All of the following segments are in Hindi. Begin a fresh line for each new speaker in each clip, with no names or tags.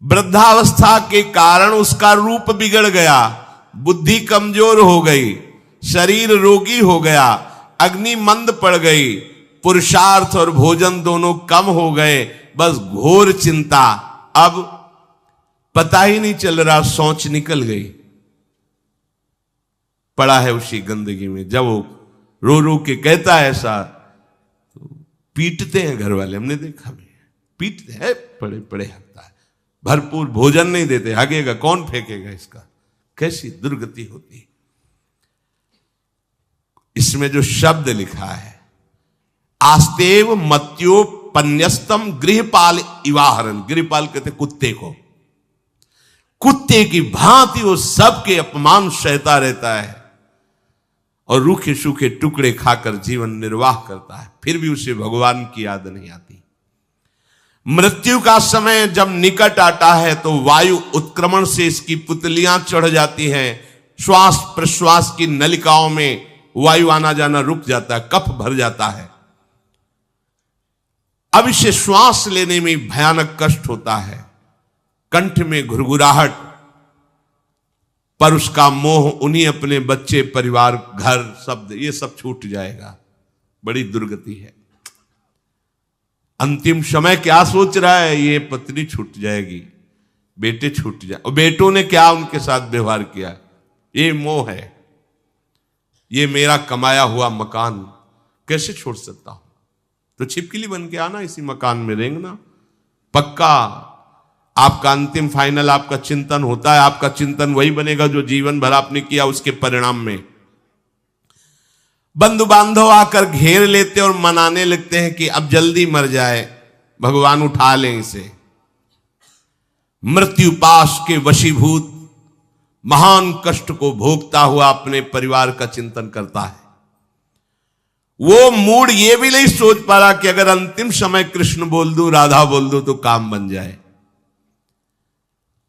वृद्धावस्था के कारण उसका रूप बिगड़ गया, बुद्धि कमजोर हो गई, शरीर रोगी हो गया, अग्नि मंद पड़ गई, पुरुषार्थ और भोजन दोनों कम हो गए, बस घोर चिंता। अब पता ही नहीं चल रहा, सोच निकल गई, पड़ा है उसी गंदगी में। जब वो रो रो के कहता है ऐसा, तो पीटते हैं घर वाले, हमने देखा भी, पीटते हैं, पड़े पड़े हकता है, भरपूर भोजन नहीं देते, हगेगा कौन, फेंकेगा इसका, कैसी दुर्गति होती। इसमें जो शब्द लिखा है, आस्तेव मत्योपन्यस्तम गृहपाल इवाहरन, गृहपाल कहते कुत्ते को, कुत्ते की भांति वो सबके अपमान सहता रहता है और रूखे सूखे टुकड़े खाकर जीवन निर्वाह करता है, फिर भी उसे भगवान की याद नहीं आती। मृत्यु का समय जब निकट आता है तो वायु उत्क्रमण से इसकी पुतलियां चढ़ जाती हैं, श्वास प्रश्वास की नलिकाओं में वायु आना जाना रुक जाता है, कफ भर जाता है। अब इसे श्वास लेने में भयानक कष्ट होता है, कंठ में घुरघुराहट, पर उसका मोह उन्हीं अपने बच्चे, परिवार, घर, शब्द, ये सब छूट जाएगा। बड़ी दुर्गति है। अंतिम समय क्या सोच रहा है, ये पत्नी छूट जाएगी, बेटे छूट जाए, और बेटों ने क्या उनके साथ व्यवहार किया, ये मोह है, ये मेरा कमाया हुआ मकान कैसे छोड़ सकता हूं, तो छिपकली बन के आना, इसी मकान में रेंगना। पक्का आपका अंतिम फाइनल आपका चिंतन होता है, आपका चिंतन वही बनेगा जो जीवन भर आपने किया, उसके परिणाम में बंधु बांधव आकर घेर लेते और मनाने लगते हैं कि अब जल्दी मर जाए, भगवान उठा लें इसे। मृत्यु पाश के वशीभूत महान कष्ट को भोगता हुआ अपने परिवार का चिंतन करता है। वो मूड ये भी नहीं सोच पा रहा कि अगर अंतिम समय कृष्ण बोल दूं, राधा बोल दूं तो काम बन जाए।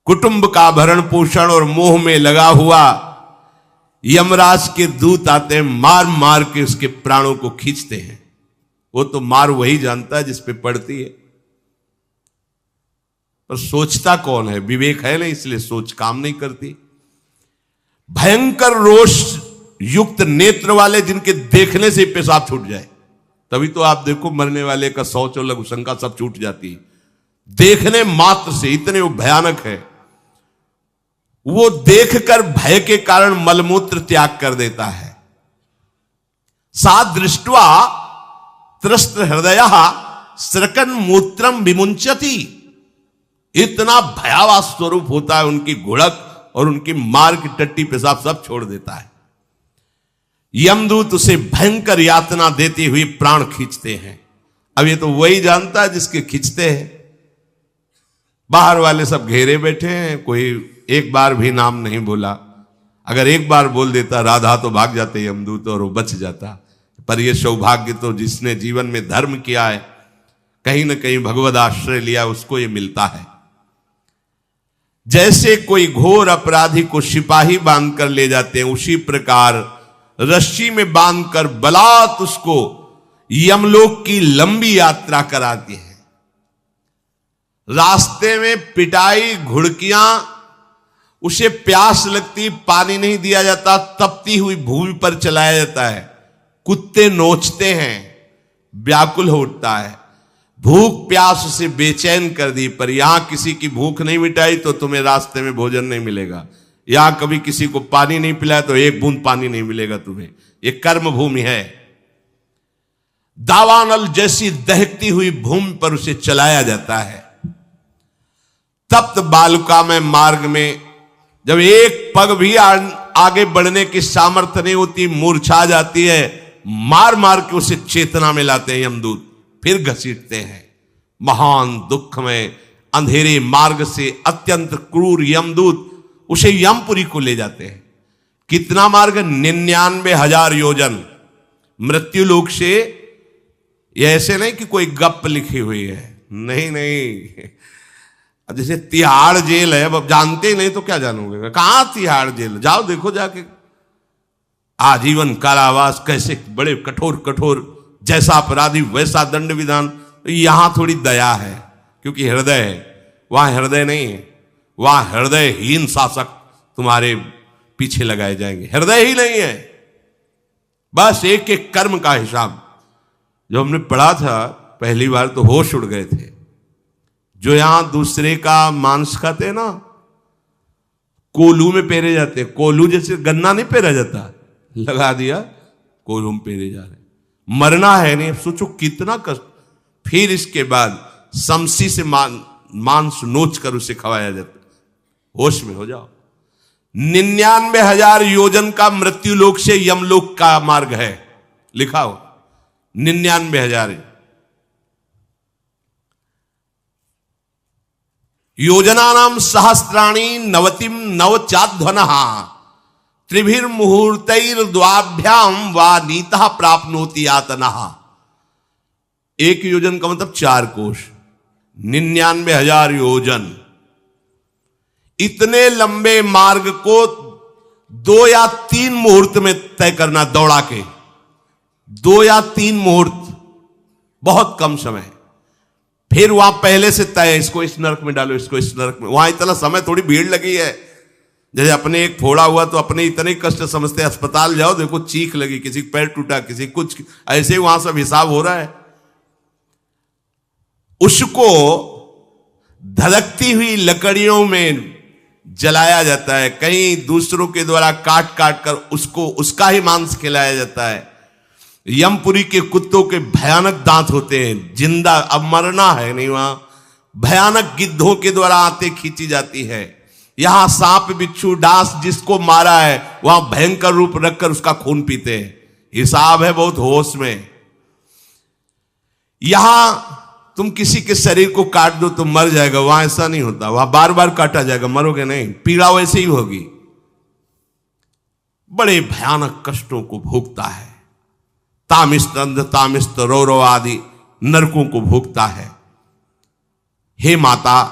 कुटुंब का भरण पोषण और मोह में लगा हुआ यमराज के दूत आते हैं, मार मार के उसके प्राणों को खींचते हैं। वो तो मार वही जानता है जिस पे पड़ती है, पर सोचता कौन है, विवेक है नहीं, इसलिए सोच काम नहीं करती। भयंकर रोष युक्त नेत्र वाले, जिनके देखने से पेशाब छूट जाए, तभी तो आप देखो मरने वाले का शौच और लघु शंका सब छूट जाती है, देखने मात्र से, इतने वो भयानक है। वो देखकर भय के कारण मलमूत्र त्याग कर देता है। सा दृष्ट्वा त्रस्त हृदय स्रकन मूत्रम विमुंचति, इतना भयावह स्वरूप होता है उनकी घुड़क, और उनकी मार की टट्टी पेशाब सब छोड़ देता है। यमदूत उसे भयंकर यातना देते हुए प्राण खींचते हैं। अब ये तो वही जानता है जिसके खींचते हैं। बाहर वाले सब घेरे बैठे हैं, कोई एक बार भी नाम नहीं बोला। अगर एक बार बोल देता राधा तो भाग जाते यमदूत और वो बच जाता। पर यह सौभाग्य तो जिसने जीवन में धर्म किया है, कहीं ना कहीं भगवद आश्रय लिया, उसको ये मिलता है। जैसे कोई घोर अपराधी को सिपाही बांधकर ले जाते हैं, उसी प्रकार रस्सी में बांधकर बलात् उसको यमलोक की लंबी यात्रा कराती है। रास्ते में पिटाई, घुड़कियां, उसे प्यास लगती, पानी नहीं दिया जाता, तपती हुई भूमि पर चलाया जाता है। कुत्ते नोचते हैं, व्याकुल होता है, भूख प्यास उसे बेचैन कर दी। पर यहां किसी की भूख नहीं मिटाई तो तुम्हें रास्ते में भोजन नहीं मिलेगा। यहां कभी किसी को पानी नहीं पिलाया तो एक बूंद पानी नहीं मिलेगा तुम्हें। यह कर्म भूमि है। दावानल जैसी दहकती हुई भूमि पर उसे चलाया जाता है। तप्त बालुका में मार्ग में जब एक पग भी आगे बढ़ने की सामर्थ्य नहीं होती, मूर्छा जाती है, मार मार के उसे चेतना में लाते हैं यमदूत, फिर घसीटते हैं। महान दुख में अंधेरे मार्ग से अत्यंत क्रूर यमदूत उसे यमपुरी को ले जाते हैं। कितना मार्ग? 99,000 योजन मृत्यु लोक से। यह ऐसे नहीं कि कोई गप लिखी हुई है, नहीं नहीं। अब जैसे तिहाड़ जेल है, अब जानते ही नहीं तो क्या जानोगे, कहां तिहाड़ जेल, जाओ देखो जाके। आजीवन कारावास, कैसे बड़े कठोर कठोर, जैसा अपराधी वैसा दंड विधान। यहां थोड़ी दया है क्योंकि हृदय है। वहां हृदय नहीं है, वहां हृदयहीन शासक तुम्हारे पीछे लगाए जाएंगे। हृदय ही नहीं है, बस एक एक कर्म का हिसाब। जो हमने पढ़ा था पहली बार तो होश उड़ गए थे। जो यहां दूसरे का मांस खाते हैं ना, कोल्हू में पेरे जाते हैं। कोल्हू जैसे गन्ना नहीं पेरा जाता, लगा दिया कोल्हू में पेरे जा रहे। मरना है नहीं, सोचो कितना कष्ट। फिर इसके बाद समसी से मांस नोच कर उसे खवाया जाता। होश में हो जाओ। 99,000 योजन का मृत्युलोक से यमलोक का मार्ग है, लिखा हो 99,000 योजनानाम सहस्राणी नवतिम नवचाध्वनः त्रिभिर्मुहूर्तैर्द्वाभ्याम वा नीतः प्राप्नोति यातनः। एक योजन का मतलब 4 कोश, 99,000 योजन। इतने लंबे मार्ग को 2 या 3 मुहूर्त में तय करना, दौड़ा के 2 या 3 मुहूर्त, बहुत कम समय। फिर वहां पहले से तय, इसको इस नरक में डालो, इसको इस नरक में। वहां इतना समय, थोड़ी भीड़ लगी है। जैसे अपने एक फोड़ा हुआ तो अपने इतने कष्ट समझते, अस्पताल जाओ देखो चीख लगी, किसी पैर टूटा, किसी कुछ, ऐसे ही वहां सब हिसाब हो रहा है। उसको धधकती हुई लकड़ियों में जलाया जाता है, कहीं दूसरों के द्वारा काट काट कर उसको उसका ही मांस खिलाया जाता है। यमपुरी के कुत्तों के भयानक दांत होते हैं, जिंदा, अब मरना है नहीं वहां। भयानक गिद्धों के द्वारा आते खींची जाती है। यहां सांप बिच्छू डांस जिसको मारा है, वहां भयंकर रूप रखकर उसका खून पीते हैं। हिसाब है बहुत होश में। यहां तुम किसी के शरीर को काट दो तो मर जाएगा, वहां ऐसा नहीं होता। वहां बार बार काटा जाएगा, मरोगे नहीं, पीड़ा वैसे ही होगी। बड़े भयानक कष्टों को भोगता है। तामिस्त अंध तामिस्त रौरव आदि नरकों को भोगता है। हे माता,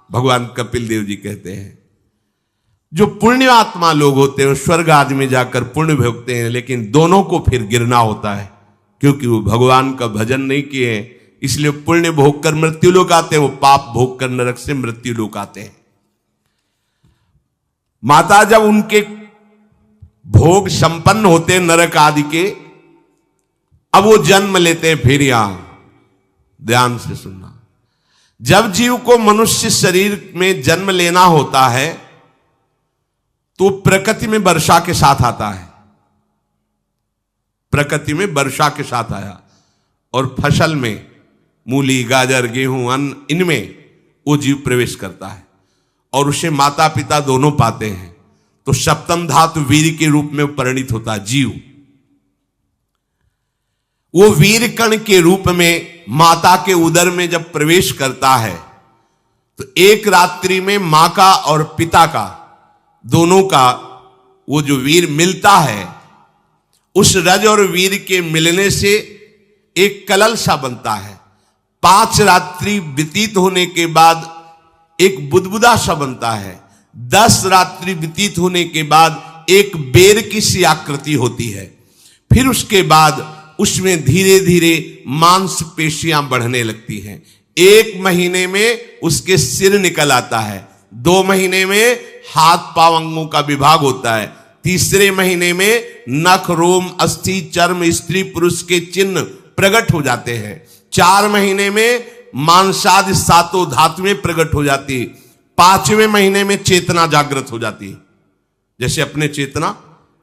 भगवान कपिल देव जी कहते हैं, जो पुण्य आत्मा लोग होते हैं स्वर्ग आदि में जाकर पुण्य भोगते हैं, लेकिन दोनों को फिर गिरना होता है, क्योंकि वो भगवान का भजन नहीं किए, इसलिए पुण्य भोग कर मृत्यु लोक आते हैं, वो पाप भोग कर नरक से मृत्यु लोक आते हैं। माता जब उनके भोग संपन्न होते हैं नरक आदि के, अब वो जन्म लेते हैं। फिर यहां ध्यान से सुनना, जब जीव को मनुष्य शरीर में जन्म लेना होता है तो प्रकृति में वर्षा के साथ आता है। प्रकृति में वर्षा के साथ आया, और फसल में मूली गाजर गेहूं अन्न, इनमें वो जीव प्रवेश करता है और उसे माता पिता दोनों पाते हैं। तो सप्तम धातु वीर के रूप में परिणित होता है जीव। वो वीर कण के रूप में माता के उदर में जब प्रवेश करता है तो एक रात्रि में मां का और पिता का, दोनों का वो जो वीर मिलता है, उस रज और वीर के मिलने से एक कलल सा बनता है। 5 रात्रि व्यतीत होने के बाद एक बुदबुदा सा बनता है। 10 रात्रि व्यतीत होने के बाद एक बेर की सी आकृति होती है। फिर उसके बाद उसमें धीरे धीरे मांसपेशियां बढ़ने लगती हैं। 1 महीने में उसके सिर निकल आता है। 2 महीने में हाथ पांव अंगों का विभाग होता है। 3रे महीने में नख रोम अस्थि चर्म स्त्री पुरुष के चिन्ह प्रकट हो जाते हैं। 4 महीने में मांसादि 7 धातुएं प्रकट हो जाती है। 5वें महीने में चेतना जागृत हो जाती है। जैसे अपने चेतना,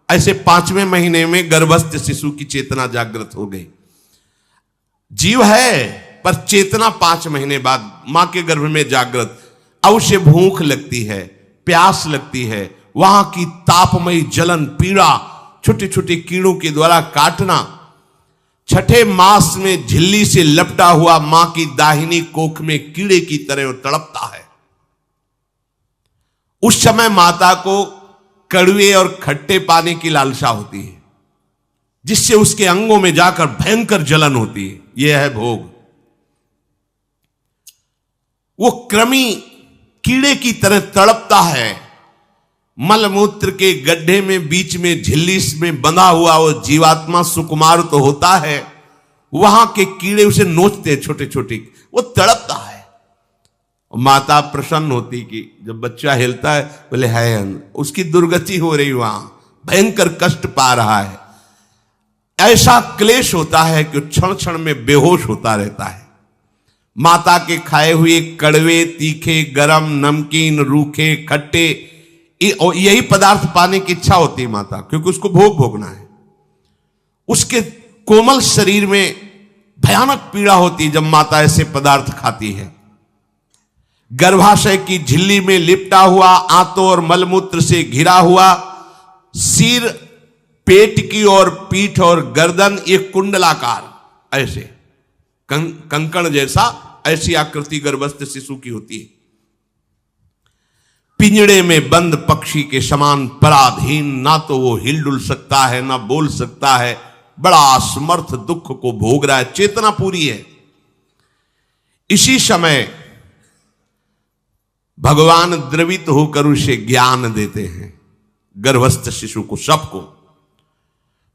ऐसे 5वें महीने में गर्भस्थ शिशु की चेतना जागृत हो गई। जीव है पर चेतना 5 महीने बाद मां के गर्भ में जागृत। अब उसे भूख लगती है, प्यास लगती है, वहां की तापमयी जलन पीड़ा, छोटे छोटे कीड़ों के द्वारा काटना। 6ठे मास में झिल्ली से लपटा हुआ मां की दाहिनी कोख में कीड़े की तरह तड़पता है। उस समय माता को कड़वे और खट्टे पानी की लालसा होती है, जिससे उसके अंगों में जाकर भयंकर जलन होती है। यह है भोग। वो कृमि कीड़े की तरह तड़पता है। मलमूत्र के गड्ढे में बीच में झिल्ली में बंधा हुआ वो जीवात्मा सुकुमार तो होता है, वहां के कीड़े उसे नोचते हैं छोटे छोटे, वो तड़पता है। माता प्रसन्न होती कि जब बच्चा हिलता है, बोले है उसकी दुर्गति हो रही, वहां भयंकर कष्ट पा रहा है। ऐसा क्लेश होता है कि क्षण क्षण में बेहोश होता रहता है। माता के खाए हुए कड़वे, तीखे, गरम, नमकीन, रूखे, खट्टे, यही पदार्थ पाने की इच्छा होती है माता, क्योंकि उसको भोग भोगना है। उसके कोमल शरीर में भयानक पीड़ा होती है जब माता ऐसे पदार्थ खाती है। गर्भाशय की झिल्ली में लिपटा हुआ, आंतों और मलमूत्र से घिरा हुआ सिर, पेट की और पीठ और गर्दन एक कुंडलाकार ऐसे कंकण जैसा, ऐसी आकृति गर्भस्थ शिशु की होती है। पिंजड़े में बंद पक्षी के समान पराधीन, ना तो वो हिल डुल सकता है ना बोल सकता है, बड़ा असमर्थ दुख को भोग रहा है, चेतना पूरी है। इसी समय भगवान द्रवित होकर उसे ज्ञान देते हैं, गर्भस्थ शिशु को, सबको।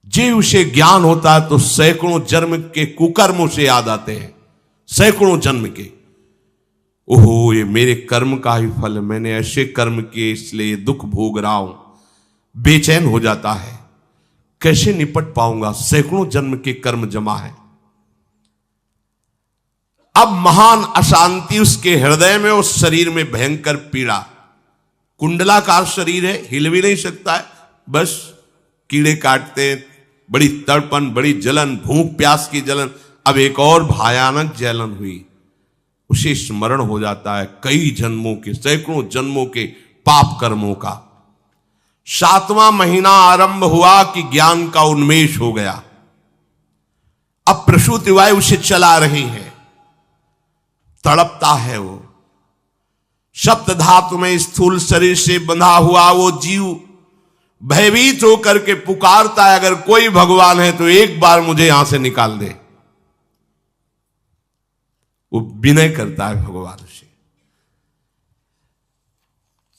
जे उसे ज्ञान होता है तो सैकड़ों जन्म के कुकर्मों से याद आते हैं, सैकड़ों जन्म के। ओहो, ये मेरे कर्म का ही फल है, मैंने ऐसे कर्म किए इसलिए दुख भोग रहा हूं। बेचैन हो जाता है, कैसे निपट पाऊंगा, सैकड़ों जन्म के कर्म जमा है। अब महान अशांति उसके हृदय में, उस शरीर में भयंकर पीड़ा। कुंडलाकार शरीर है, हिल भी नहीं सकता है, बस कीड़े काटते, बड़ी तड़पन, बड़ी जलन, भूख प्यास की जलन। अब एक और भयानक जलन हुई, उसे स्मरण हो जाता है कई जन्मों के, सैकड़ों जन्मों के पाप कर्मों का। 7वां महीना आरंभ हुआ कि ज्ञान का उन्मेष हो गया। अब प्रसूति वायु उसे चला रही है, तड़पता है वो। सप्त धातु में स्थूल शरीर से बंधा हुआ वो जीव भयभीत होकर के पुकारता है, अगर कोई भगवान है तो एक बार मुझे यहां से निकाल दे। वो विनय करता है भगवान से,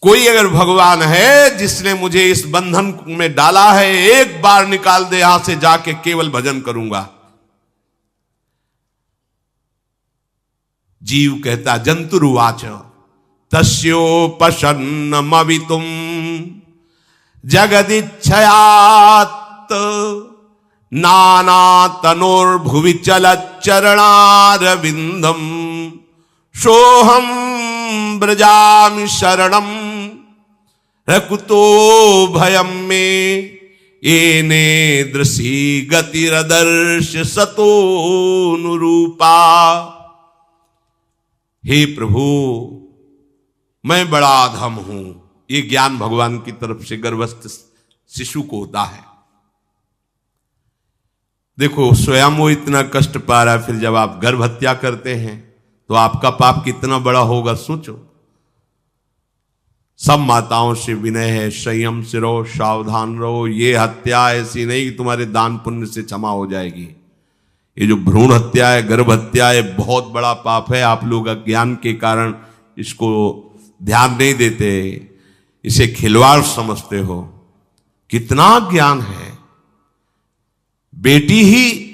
कोई अगर भगवान है जिसने मुझे इस बंधन में डाला है, एक बार निकाल दे, यहां से जाके केवल भजन करूंगा। जीव कहता, जंतुरुवाच तस्योपशन्नमवितुम जगदिच्छयात् नाना तनोर्भुवि चलच्चरणारविंदम सोहम ब्रजामि शरणम रकुतो भयम में येने दृशी गतिरदर्श सतोनुरूपा। हे प्रभु, मैं बड़ा अधम हूं। ये ज्ञान भगवान की तरफ से गर्भस्थ शिशु को होता है। देखो, स्वयं वो इतना कष्ट पा रहा है, फिर जब आप गर्भ हत्या करते हैं तो आपका पाप कितना बड़ा होगा, सोचो। सब माताओं से विनय है, संयम से रहो, सावधान रहो। ये हत्या ऐसी नहीं कि तुम्हारे दान पुण्य से क्षमा हो जाएगी। ये जो भ्रूण हत्या है, गर्भ हत्या है, बहुत बड़ा पाप है। आप लोग अज्ञान के कारण इसको ध्यान नहीं देते, इसे खिलवाड़ समझते हो। कितना ज्ञान है। बेटी ही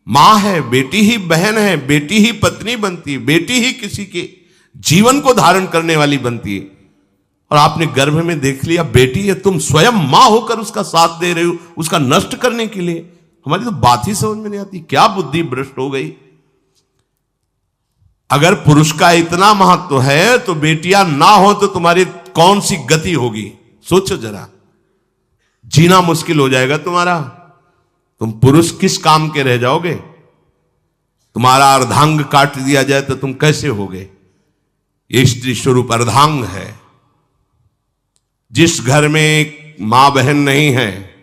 मां है, बेटी ही बहन है, बेटी ही पत्नी बनती है, बेटी ही किसी के जीवन को धारण करने वाली बनती है। और आपने गर्भ में देख लिया बेटी है, तुम स्वयं मां होकर उसका साथ दे रहे हो, उसका नष्ट करने के लिए। हमारी तो बात ही समझ में नहीं आती, क्या बुद्धि भ्रष्ट हो गई। अगर पुरुष का इतना महत्व है तो बेटियां ना हो तो तुम्हारी कौन सी गति होगी, सोचो जरा। जीना मुश्किल हो जाएगा तुम्हारा। तुम पुरुष किस काम के रह जाओगे। तुम्हारा अर्धांग काट दिया जाए तो तुम कैसे होगे। ये स्त्री स्वरूप अर्धांग है। जिस घर में मां बहन नहीं है,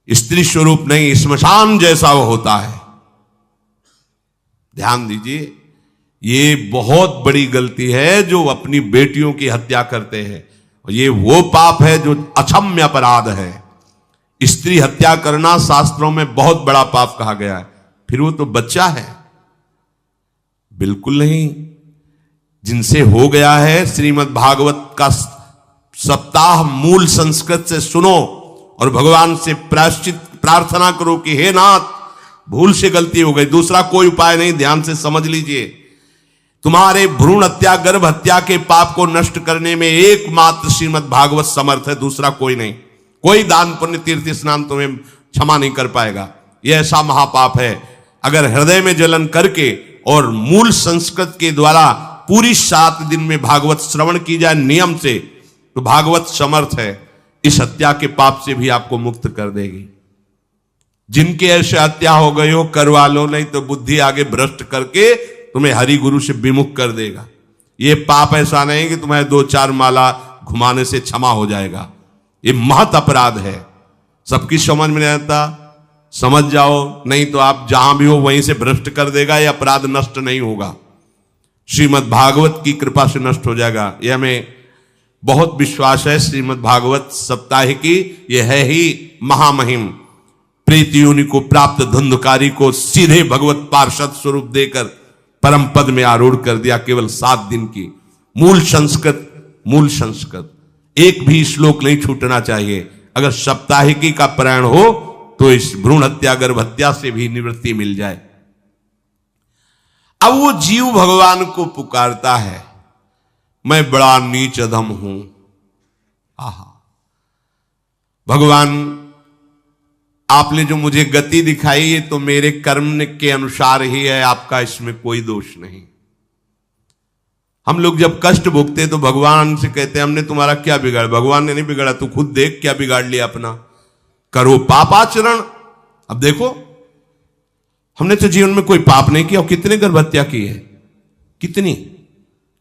स्त्री स्वरूप नहीं, श्मशान जैसा वो होता है। ध्यान दीजिए, ये बहुत बड़ी गलती है जो अपनी बेटियों की हत्या करते हैं। और ये वो पाप है जो अक्षम्य अपराध है। स्त्री हत्या करना शास्त्रों में बहुत बड़ा पाप कहा गया है। फिर वो तो बच्चा है, बिल्कुल नहीं। जिनसे हो गया है, श्रीमद् भागवत का सप्ताह मूल संस्कृत से सुनो और भगवान से प्रायश्चित प्रार्थना करो कि हे नाथ, भूल से गलती हो गई, दूसरा कोई उपाय नहीं, ध्यान से समझ लीजिए। तुम्हारे भ्रूण हत्या, गर्भ हत्या के पाप को नष्ट करने में एकमात्र श्रीमद् भागवत समर्थ है, दूसरा कोई नहीं। कोई दान पुण्य तीर्थ स्नान तुम्हें क्षमा नहीं कर पाएगा। यह ऐसा महापाप है। अगर हृदय में जलन करके और मूल संस्कृत के द्वारा पूरी 7 दिन में भागवत श्रवण की जाए नियम से, तो भागवत समर्थ है, इस हत्या के पाप से भी आपको मुक्त कर देगी। जिनके ऐसे हत्या हो गई हो करवा लो, नहीं तो बुद्धि आगे भ्रष्ट करके तुम्हें हरि गुरु से विमुख कर देगा। ये पाप ऐसा नहीं कि तुम्हें 2-4 माला घुमाने से क्षमा हो जाएगा। ये महत अपराध है। सबकी समझ में नहीं आता, समझ जाओ, नहीं तो आप जहां भी हो वहीं से भ्रष्ट कर देगा। ये अपराध नष्ट नहीं होगा, श्रीमद् भागवत की कृपा से नष्ट हो जाएगा। यह हमें बहुत विश्वास है। श्रीमद् भागवत सप्ताह की यह है ही महामहिम। प्रीत योनि को प्राप्त धुंधकारी को सीधे भगवत पार्षद स्वरूप देकर परम पद में आरूढ़ कर दिया। केवल 7 दिन की मूल संस्कृत एक भी श्लोक नहीं छूटना चाहिए। अगर सप्ताहिकी का पारायण हो तो इस भ्रूण हत्या, गर्भ हत्या से भी निवृत्ति मिल जाए। अब वो जीव भगवान को पुकारता है, मैं बड़ा नीच अधम हूं। आहा, भगवान आपने जो मुझे गति दिखाई है तो मेरे कर्म के अनुसार ही है, आपका इसमें कोई दोष नहीं। हम लोग जब कष्ट भोगते तो भगवान से कहते हैं हमने तुम्हारा क्या बिगाड़ा। भगवान ने नहीं बिगाड़ा, तू खुद देख क्या बिगाड़ लिया अपना। करो पापाचरण। अब देखो, हमने तो जीवन में कोई पाप नहीं किया और कितने गर्भ हत्या की है, कितनी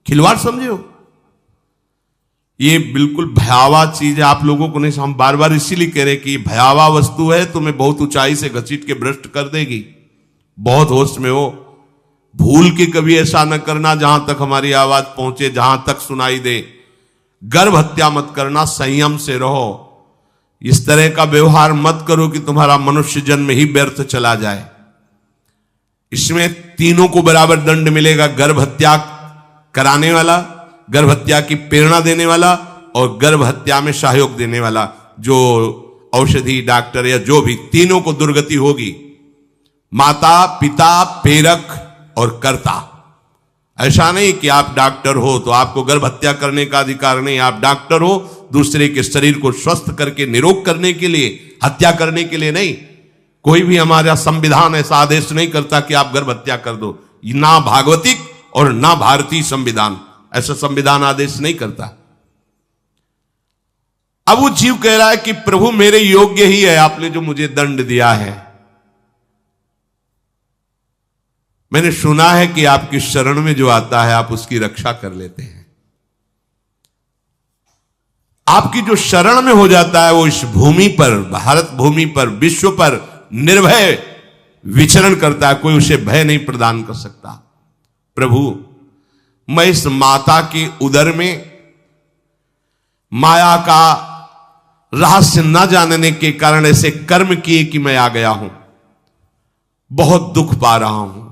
खिलवाड़ समझे हो। ये बिल्कुल भयावह चीज है, आप लोगों को नहीं। हम बार बार इसीलिए कह रहे कि भयावह वस्तु है, तुम्हें बहुत ऊंचाई से घसीट के भ्रष्ट कर देगी। बहुत होश में हो, भूल के कभी ऐसा न करना जहां तक हमारी आवाज पहुंचे, जहां तक सुनाई दे। गर्भ हत्या मत करना, संयम से रहो। इस तरह का व्यवहार मत करो कि तुम्हारा मनुष्य जन्म ही व्यर्थ चला जाए। इसमें तीनों को बराबर दंड मिलेगा, गर्भ हत्या कराने वाला, गर्भ हत्या की प्रेरणा देने वाला और गर्भ हत्या में सहयोग देने वाला। जो औषधि डॉक्टर या जो भी, तीनों को दुर्गति होगी। माता, पिता, प्रेरक और कर्ता। ऐसा नहीं कि आप डॉक्टर हो तो आपको गर्भ हत्या करने का अधिकार नहीं। आप डॉक्टर हो दूसरे के शरीर को स्वस्थ करके निरोग करने के लिए, हत्या करने के लिए नहीं। कोई भी हमारा संविधान ऐसा आदेश नहीं करता कि आप गर्भ हत्या कर दो। ना भागवतिक और ना भारतीय संविधान ऐसा संविधान आदेश नहीं करता। अब वो जीव कह रहा है कि प्रभु मेरे योग्य ही है, आपने जो मुझे दंड दिया है। मैंने सुना है कि आपकी शरण में जो आता है आप उसकी रक्षा कर लेते हैं। आपकी जो शरण में हो जाता है वो इस भूमि पर, भारत भूमि पर, विश्व पर निर्भय विचरण करता है। कोई उसे भय नहीं प्रदान कर सकता। प्रभु, मैं इस माता के उदर में माया का रहस्य न जानने के कारण ऐसे कर्म किए कि मैं आ गया हूं। बहुत दुख पा रहा हूं।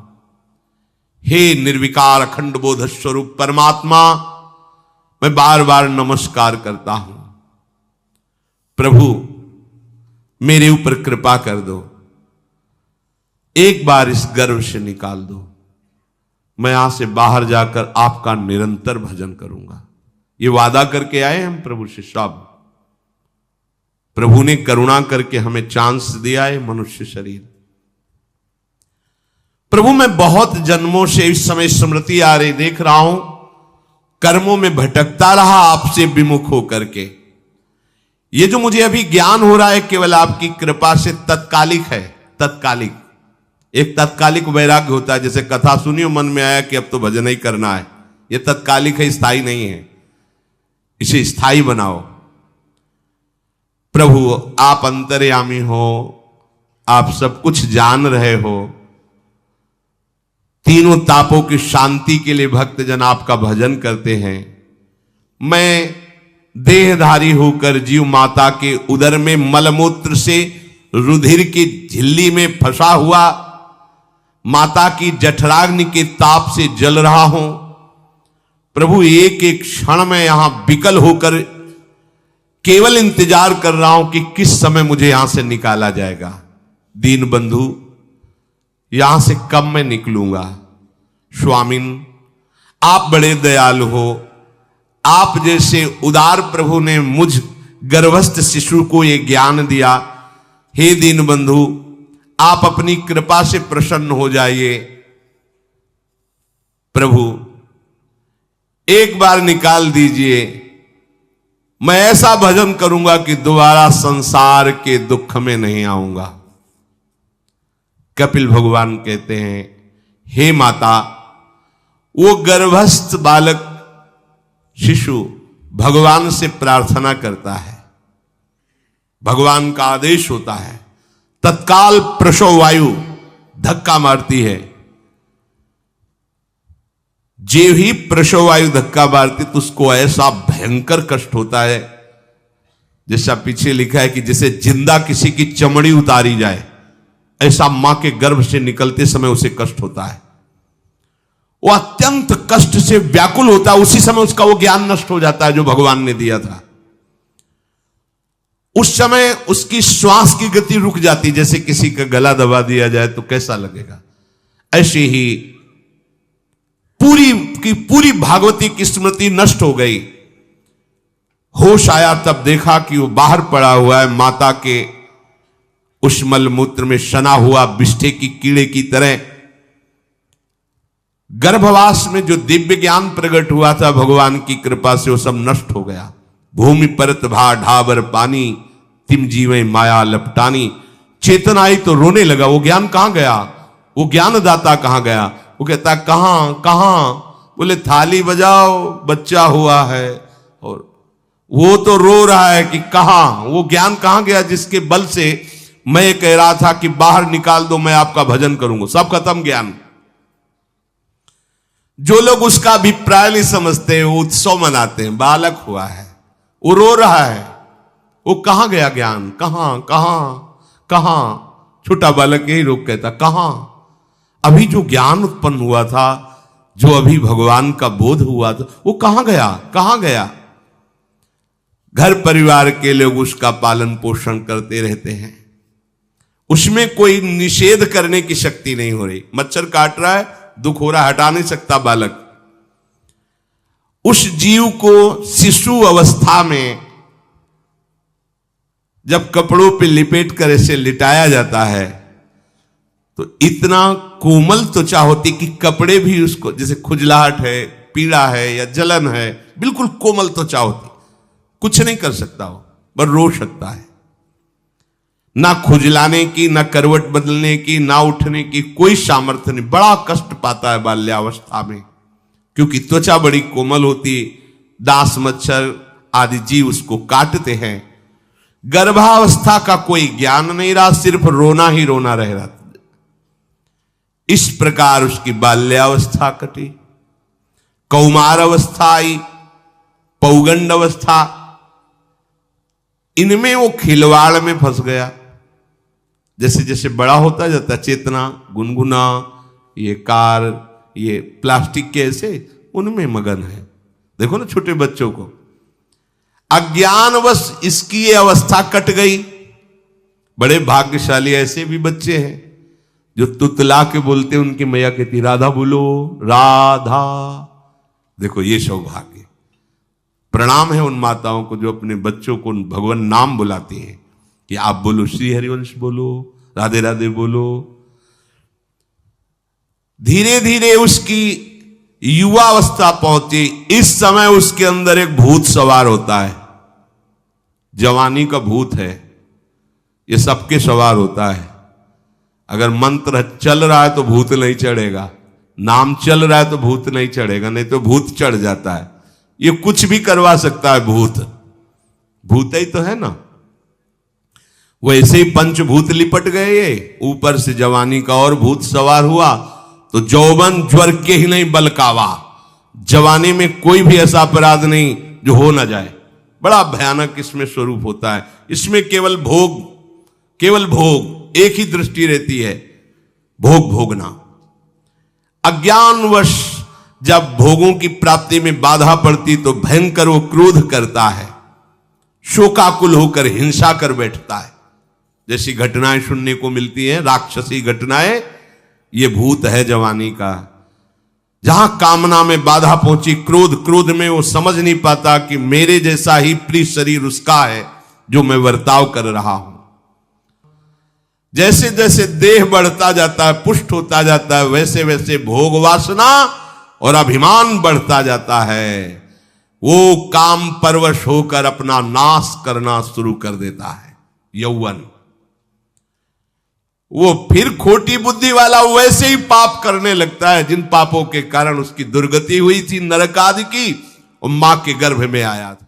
हे निर्विकार अखंड बोध स्वरूप परमात्मा, मैं बार बार नमस्कार करता हूं। प्रभु, मेरे ऊपर कृपा कर दो, एक बार इस गर्भ से निकाल दो। मैं यहां से बाहर जाकर आपका निरंतर भजन करूंगा। ये वादा करके आए हम प्रभु से सब। प्रभु ने करुणा करके हमें चांस दिया है मनुष्य शरीर। प्रभु, मैं बहुत जन्मों से इस समय स्मृति आ रही, देख रहा हूं कर्मों में भटकता रहा आपसे विमुख होकर के। ये जो मुझे अभी ज्ञान हो रहा है केवल आपकी कृपा से तत्कालिक है। तत्कालिक, एक तत्कालिक वैराग्य होता है। जैसे कथा सुनियो, मन में आया कि अब तो भजन ही करना है। यह तत्कालिक है, स्थायी नहीं है। इसे स्थायी बनाओ। प्रभु, आप अंतर्यामी हो, आप सब कुछ जान रहे हो। तीनों तापों की शांति के लिए भक्तजन आपका भजन करते हैं। मैं देहधारी होकर जीव माता के उदर में मलमूत्र से रुधिर की झिल्ली में फंसा हुआ माता की जठराग्नि के ताप से जल रहा हूं। प्रभु, एक एक क्षण में यहां विकल होकर केवल इंतजार कर रहा हूं कि किस समय मुझे यहां से निकाला जाएगा। दीन बंधु, यहां से कब मैं निकलूंगा। स्वामिन, आप बड़े दयालु हो, आप जैसे उदार प्रभु ने मुझ गर्भस्थ शिशु को ये ज्ञान दिया। हे दीनबंधु, आप अपनी कृपा से प्रसन्न हो जाइए। प्रभु एक बार निकाल दीजिए, मैं ऐसा भजन करूंगा कि दोबारा संसार के दुख में नहीं आऊंगा। कपिल भगवान कहते हैं, हे माता, वो गर्भस्थ बालक शिशु भगवान से प्रार्थना करता है, भगवान का आदेश होता है, तत्काल प्रसव वायु धक्का मारती है। जे ही प्रसव वायु धक्का मारती तो उसको ऐसा भयंकर कष्ट होता है, जैसा पीछे लिखा है कि जैसे जिंदा किसी की चमड़ी उतारी जाए, ऐसा मां के गर्भ से निकलते समय उसे कष्ट होता है। वो अत्यंत कष्ट से व्याकुल होता है। उसी समय उसका वो ज्ञान नष्ट हो जाता है जो भगवान ने दिया था। उस समय उसकी श्वास की गति रुक जाती, जैसे किसी का गला दबा दिया जाए तो कैसा लगेगा। ऐसे ही पूरी की पूरी भागवती की स्मृति नष्ट हो गई। होश आया तब देखा कि वो बाहर पड़ा हुआ है, माता के उस मलमूत्र में सना हुआ बिष्ठे की कीड़े की तरह। गर्भवास में जो दिव्य ज्ञान प्रकट हुआ था भगवान की कृपा से, वो सब नष्ट हो गया। भूमि परत भा ढाबर पानी, तिम जीवे माया लपटानी। चेतन आई तो रोने लगा, वो ज्ञान कहां गया, वो ज्ञानदाता कहां गया। वो कहता कहां कहां, बोले थाली बजाओ, बच्चा हुआ है। और वो तो रो रहा है कि कहां, वो ज्ञान कहां गया जिसके बल से मैं कह रहा था कि बाहर निकाल दो, मैं आपका भजन करूंगा। सब खत्म ज्ञान। जो लोग उसका अभिप्राय नहीं समझते, वो उत्सव मनाते हैं, बालक हुआ है, वो रो रहा है, वो कहां गया ज्ञान, कहां कहां कहां। छोटा बालक यही रोक कहता कहां। अभी जो ज्ञान उत्पन्न हुआ था, जो अभी भगवान का बोध हुआ था, वो कहां गया, कहां गया। घर परिवार के लोग उसका पालन पोषण करते रहते हैं, उसमें कोई निषेध करने की शक्ति नहीं हो रही। मच्छर काट रहा है, दुख हो रहा है, हटा नहीं सकता बालक। उस जीव को शिशु अवस्था में जब कपड़ों पे लिपेट कर ऐसे लिटाया जाता है तो इतना कोमल त्वचा होती कि कपड़े भी उसको, जैसे खुजलाहट है, पीड़ा है या जलन है, बिल्कुल कोमल त्वचा होती, कुछ नहीं कर सकता हो, बस रो सकता है। ना खुजलाने की, ना करवट बदलने की, ना उठने की कोई सामर्थ्य नहीं। बड़ा कष्ट पाता है बाल्यावस्था में, क्योंकि त्वचा बड़ी कोमल होती, दास मच्छर आदि जीव उसको काटते हैं। गर्भावस्था का कोई ज्ञान नहीं रहा, सिर्फ रोना ही रोना रह रहा। इस प्रकार उसकी बाल्यावस्था कटी, कौमार अवस्था आई, पौगंड अवस्था, इनमें वो खिलवाड़ में फंस गया। जैसे जैसे बड़ा होता जाता, चेतना, गुनगुना, ये कार, ये प्लास्टिक के ऐसे उनमें मगन है। देखो ना छोटे बच्चों को, अज्ञानवश इसकी ये अवस्था कट गई। बड़े भाग्यशाली ऐसे भी बच्चे हैं जो तुतला के बोलते हैं, उनकी मैया कहती राधा बोलो, राधा। देखो ये सौभाग्य, प्रणाम है उन माताओं को जो अपने बच्चों को भगवान नाम बुलाती हैं कि आप बोलो, श्री हरिवंश बोलो, राधे राधे बोलो। धीरे धीरे उसकी युवा अवस्था पहुंची। इस समय उसके अंदर एक भूत सवार होता है, जवानी का भूत है, ये सबके सवार होता है। अगर मंत्र चल रहा है तो भूत नहीं चढ़ेगा, नाम चल रहा है तो भूत नहीं चढ़ेगा, नहीं तो भूत चढ़ जाता है। ये कुछ भी करवा सकता है भूत, भूत ही तो है ना। वैसे ही पंचभूत लिपट गए, ये ऊपर से जवानी का और भूत सवार हुआ तो जौवन ज्वर के ही नहीं बलकावा। जवानी में कोई भी ऐसा अपराध नहीं जो हो ना जाए। बड़ा भयानक इसमें स्वरूप होता है। इसमें केवल भोग, केवल भोग, एक ही दृष्टि रहती है, भोग भोगना। अज्ञानवश जब भोगों की प्राप्ति में बाधा पड़ती तो भयंकर वो क्रोध करता है, शोकाकुल होकर हिंसा कर बैठता है। जैसी घटनाएं सुनने को मिलती हैं, राक्षसी घटनाएं, ये भूत है जवानी का। जहां कामना में बाधा पहुंची, क्रोध, क्रोध में वो समझ नहीं पाता कि मेरे जैसा ही प्रिय शरीर उसका है जो मैं वर्ताव कर रहा हूं। जैसे जैसे देह बढ़ता जाता है, पुष्ट होता जाता है, वैसे वैसे भोग वासना और अभिमान बढ़ता जाता है। वो काम परवश होकर अपना नाश करना शुरू कर देता है। यौवन, वो फिर खोटी बुद्धि वाला वैसे ही पाप करने लगता है जिन पापों के कारण उसकी दुर्गति हुई थी, नरक आदि की, और मां के गर्भ में आया था।